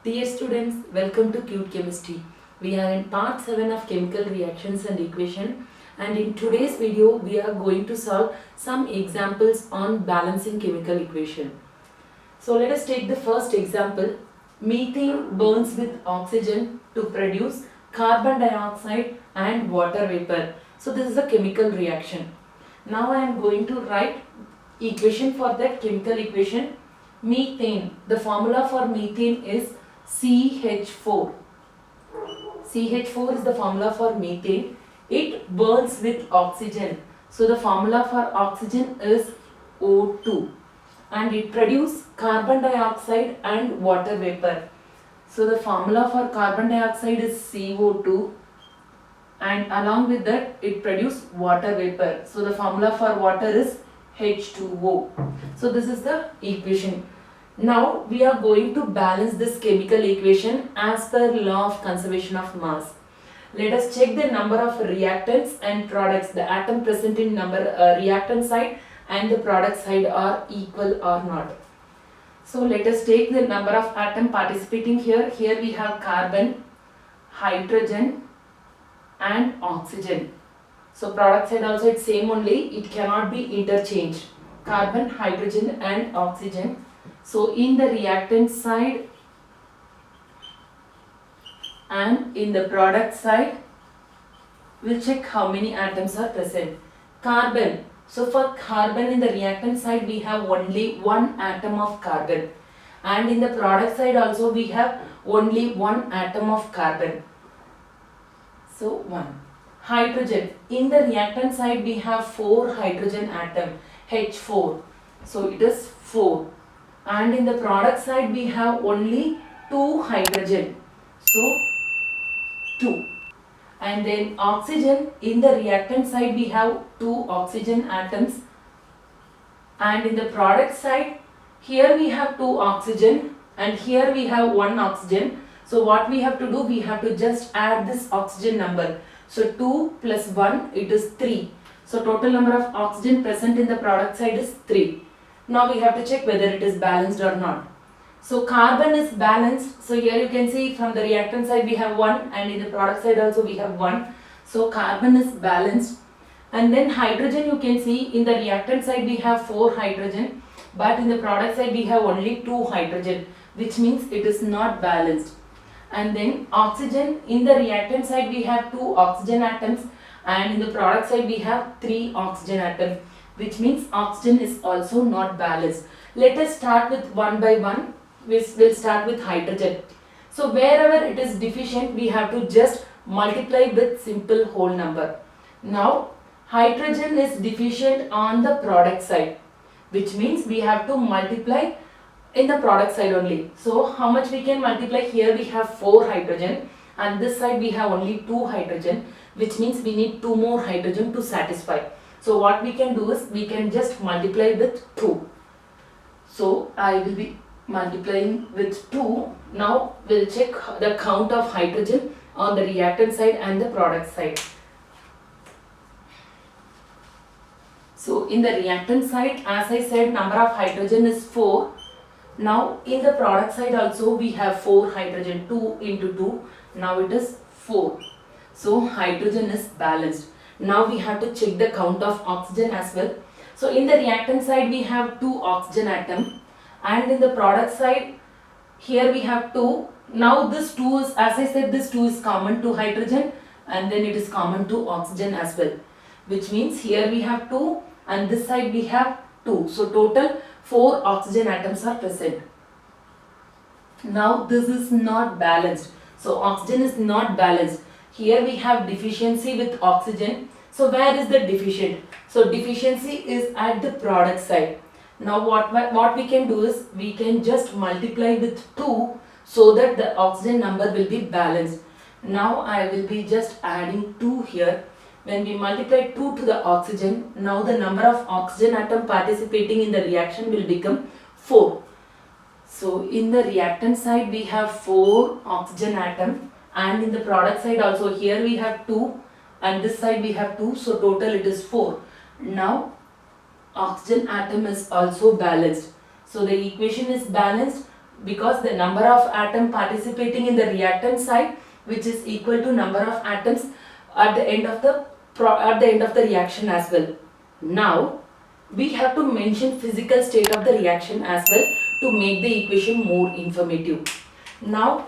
Dear students, welcome to Cute Chemistry. We are in part 7 of chemical reactions and equation, and in today's video we are going to solve some examples on balancing chemical equation. So let us take the first example. Methane burns with oxygen to produce carbon dioxide and water vapor. So this is a chemical reaction. Now I am going to write equation for that chemical equation. Methane, the formula for methane is CH4. CH4 is the formula for methane. It burns with oxygen. So the formula for oxygen is O2, and it produces carbon dioxide and water vapor. So the formula for carbon dioxide is CO2, and along with that it produces water vapor. So the formula for water is H2O. So this is the equation. Now we are going to balance this chemical equation as per law of conservation of mass. Let us check the number of reactants and products. The atom present in reactant side and the product side are equal or not. So let us take the number of atom participating here. Here we have carbon, hydrogen and oxygen. So product side also it's same only, it cannot be interchanged. Carbon, hydrogen and oxygen. So in the reactant side and in the product side, we'll check how many atoms are present. Carbon. So for carbon in the reactant side we have only one atom of carbon, and in the product side also we have only one atom of carbon. So 1. Hydrogen. In the reactant side we have 4 hydrogen atom, H4. So it is 4. And in the product side we have only 2 hydrogen. So 2. And then oxygen, in the reactant side we have 2 oxygen atoms, and in the product side here we have 2 oxygen and here we have 1 oxygen. So what we have to do, we have to just add this oxygen number. So 2 plus 1, it is 3. So total number of oxygen present in the product side is 3. Now we have to check whether it is balanced or not. So carbon is balanced. So here you can see from the reactant side we have 1, and in the product side also we have 1. So carbon is balanced. And then hydrogen, you can see in the reactant side we have 4 hydrogen, but in the product side we have only 2 hydrogen, which means it is not balanced. And then oxygen, in the reactant side we have 2 oxygen atoms, and in the product side we have 3 oxygen atoms, which means oxygen is also not balanced. Let us start with one by one. We will start with hydrogen. So wherever it is deficient, we have to just multiply with simple whole number. Now hydrogen is deficient on the product side, which means we have to multiply in the product side only. So how much we can multiply? Here we have 4 hydrogen and this side we have only 2 hydrogen, which means we need 2 more hydrogen to satisfy. So what we can do is we can just multiply with 2. So I will be multiplying with 2. Now we'll check the count of hydrogen on the reactant side and the product side. So in the reactant side, as I said, number of hydrogen is 4. Now in the product side also we have 4 hydrogen, 2 into 2. Now it is 4. So hydrogen is balanced. Now we have to check the count of oxygen as well. So in the reactant side we have 2 oxygen atom, and in the product side here we have 2. Now this 2 is, as I said, this 2 is common to hydrogen and then it is common to oxygen as well, which means here we have 2 and this side we have 2. So total 4 oxygen atoms are present. Now this is not balanced. So oxygen is not balanced. Here we have deficiency with oxygen. So where is the deficient? So deficiency is at the product side. Now what we can do is we can just multiply with 2 so that the oxygen number will be balanced. Now I will be just adding 2 here. When we multiply 2 to the oxygen, now the number of oxygen atom participating in the reaction will become 4. So in the reactant side we have 4 oxygen atom, and in the product side also here we have 2 and this side we have 2, so total it is 4. Now oxygen atom is also balanced. So the equation is balanced because the number of atom participating in the reactant side, which is equal to number of atoms at the end of the reaction as well. Now we have to mention physical state of the reaction as well to make the equation more informative. Now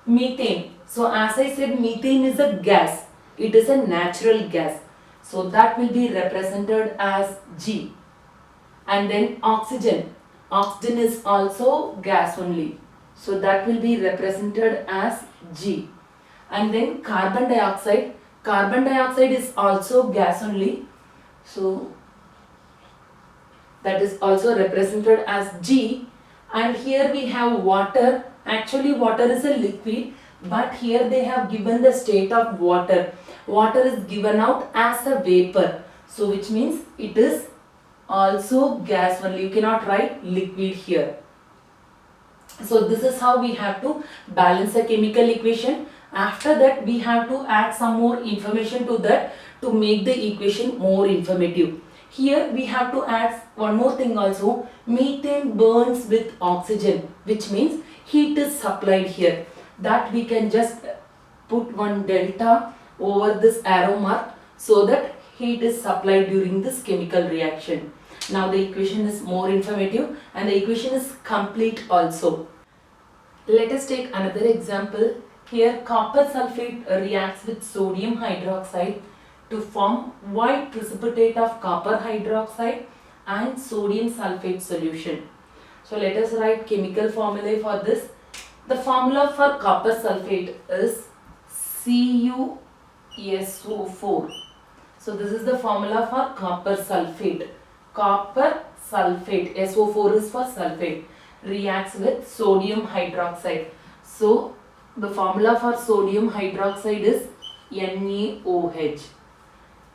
methane. So as I said, methane is a gas. It is a natural gas. So that will be represented as G. And then oxygen. Oxygen is also gas only. So that will be represented as G. And then carbon dioxide. Carbon dioxide is also gas only. So that is also represented as G. And here we have water. Actually water is a liquid, but here they have given the state of water. Water is given out as a vapor. So which means it is also gas only. You cannot write liquid here. So this is how we have to balance the chemical equation. After that we have to add some more information to that to make the equation more informative. Here we have to add one more thing also. Methane burns with oxygen, which means heat is supplied here. That we can just put one delta over this arrow mark so that heat is supplied during this chemical reaction. Now the equation is more informative and the equation is complete also. Let us take another example. Here copper sulfate reacts with sodium hydroxide to form white precipitate of copper hydroxide and sodium sulfate solution. So let us write chemical formulae for this. The formula for copper sulfate is CuSO4. So this is the formula for copper sulfate. Copper sulfate, SO4 is for sulfate, reacts with sodium hydroxide. So the formula for sodium hydroxide is NaOH.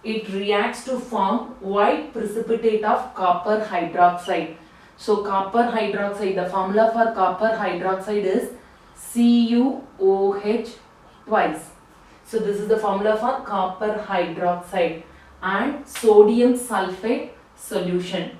It reacts to form white precipitate of copper hydroxide. So copper hydroxide, the formula for copper hydroxide is CuOH twice. So this is the formula for copper hydroxide and sodium sulfate solution.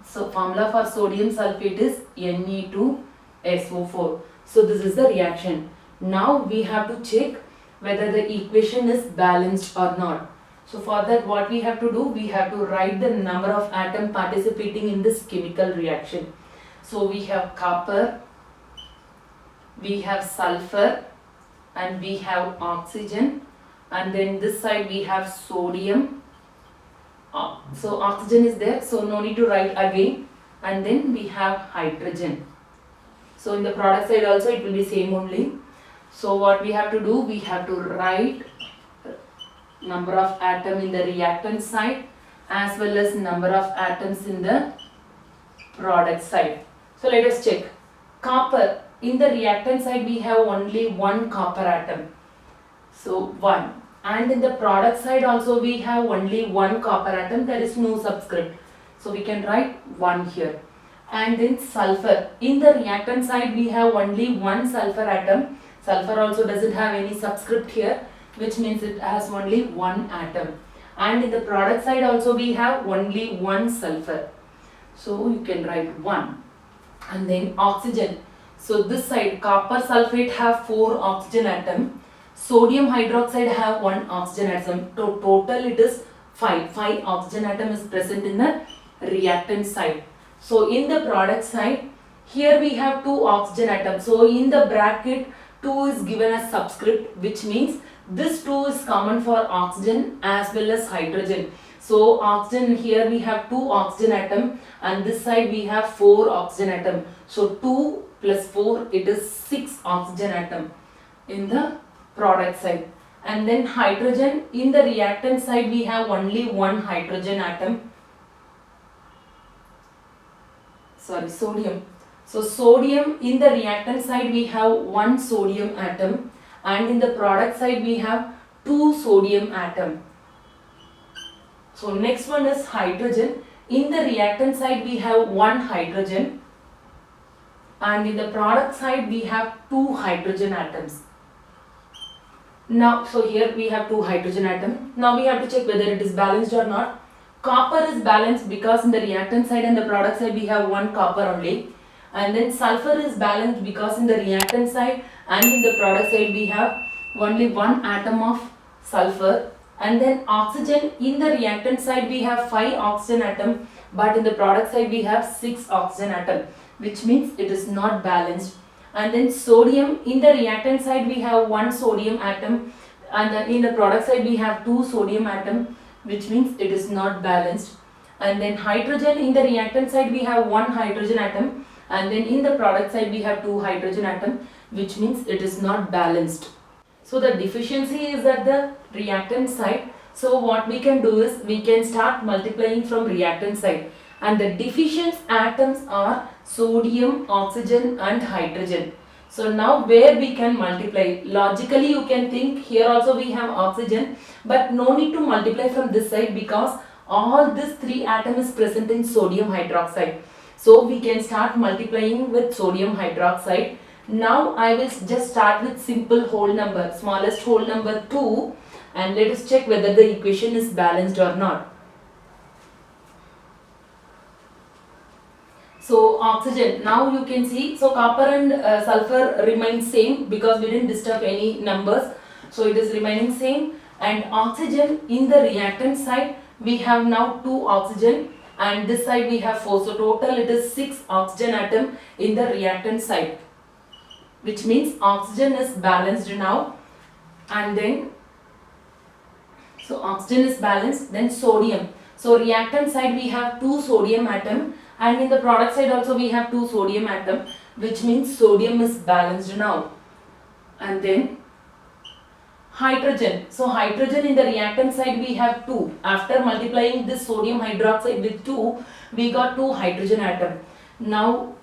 So formula for sodium sulfate is Na2SO4. So this is the reaction. Now we have to check whether the equation is balanced or not. So for that what we have to do, we have to write the number of atoms participating in this chemical reaction. So we have copper, we have sulfur, and we have oxygen, and then this side we have sodium. So oxygen is there, so no need to write again, and then we have hydrogen. So in the product side also it will be same only. So what we have to do, we have to write number of atoms in the reactant side as well as number of atoms in the product side. So let us check. Copper, in the reactant side we have only one copper atom. So 1. And in the product side also we have only one copper atom, there is no subscript. So we can write 1 here. And then sulfur, in the reactant side we have only one sulfur atom. Sulfur also doesn't have any subscript here, which means it has only one atom. And in the product side also we have only one sulfur. So you can write 1. And then oxygen. So this side copper sulfate have 4 oxygen atom. Sodium hydroxide have 1 oxygen atom. Total it is 5. 5 oxygen atom is present in the reactant side. So in the product side, here we have 2 oxygen atoms. So in the bracket 2 is given as subscript, which means this 2 is common for oxygen as well as hydrogen. So oxygen, here we have 2 oxygen atom and this side we have 4 oxygen atom. So 2 plus 4 it is 6 oxygen atom in the product side. And then hydrogen, in the reactant side we have only one hydrogen atom. Sodium. So sodium, in the reactant side we have one sodium atom and in the product side we have 2 sodium atom. So next one is hydrogen. In the reactant side we have one hydrogen and in the product side we have 2 hydrogen atoms. Now, so here we have 2 hydrogen atoms. Now we have to check whether it is balanced or not. Copper is balanced because in the reactant side and the product side we have one copper only. And then sulfur is balanced because in the reactant side and in the product side we have only one atom of sulfur. And then oxygen, in the reactant side we have 5 oxygen atom, but in the product side we have 6 oxygen atom, which means it is not balanced. And then sodium, in the reactant side we have 1 sodium atom, and then in the product side we have 2 sodium atom, which means it is not balanced. And then hydrogen, in the reactant side we have 1 hydrogen atom, and then in the product side we have 2 hydrogen atom, which means it is not balanced. So the deficiency is at the reactant side. So what we can do is we can start multiplying from reactant side, and the deficient atoms are sodium, oxygen and hydrogen. So now where we can multiply, logically you can think here also we have oxygen, but no need to multiply from this side because all these 3 atoms is present in sodium hydroxide. So we can start multiplying with sodium hydroxide. Now I will just start with simple whole number, smallest whole number 2, and let us check whether the equation is balanced or not. So oxygen, now you can see, so copper and sulfur remain same because we didn't disturb any numbers, so it is remaining same. And oxygen, in the reactant side we have now 2 oxygen, and this side we have 4, so total it is 6 oxygen atom in the reactant side, which means oxygen is balanced now. And then so oxygen is balanced. Then sodium, so reactant side we have 2 sodium atom, and in the product side also we have 2 sodium atom, which means sodium is balanced now. And then hydrogen, so hydrogen in the reactant side we have 2. After multiplying this sodium hydroxide with 2, we got 2 hydrogen atom. Now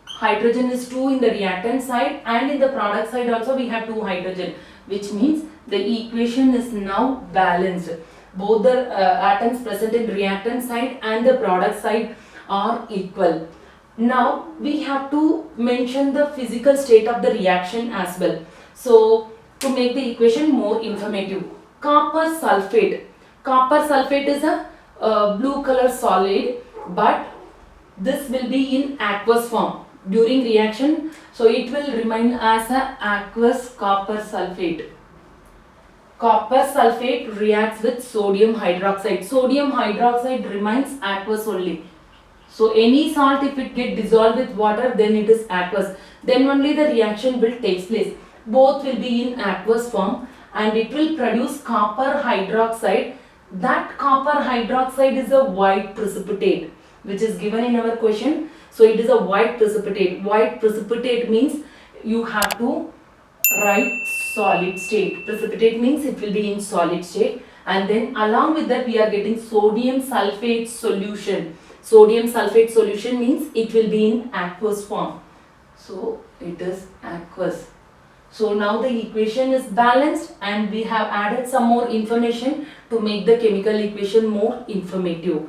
hydrogen is 2 in the reactant side, and in the product side also we have 2 hydrogen, which means the equation is now balanced. Both the atoms present in reactant side and the product side are equal. Now we have to mention the physical state of the reaction as well. So to make the equation more informative, copper sulfate. Copper sulfate is a blue color solid, but this will be in aqueous form during reaction, so it will remain as a aqueous copper sulfate. Copper sulfate reacts with sodium hydroxide. Sodium hydroxide remains aqueous only. So any salt, if it get dissolved with water, then it is aqueous. Then only the reaction will take place. Both will be in aqueous form, and it will produce copper hydroxide. That copper hydroxide is a white precipitate, which is given in our question. So it is a white precipitate. White precipitate means you have to write solid state. Precipitate means it will be in solid state, and then along with that we are getting sodium sulfate solution. Sodium sulfate solution means it will be in aqueous form. So it is aqueous. So now the equation is balanced, and we have added some more information to make the chemical equation more informative.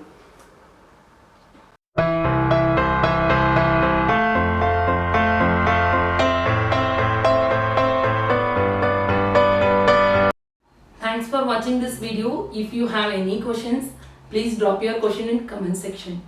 Thanks for watching this video. If you have any questions, please drop your question in comment section.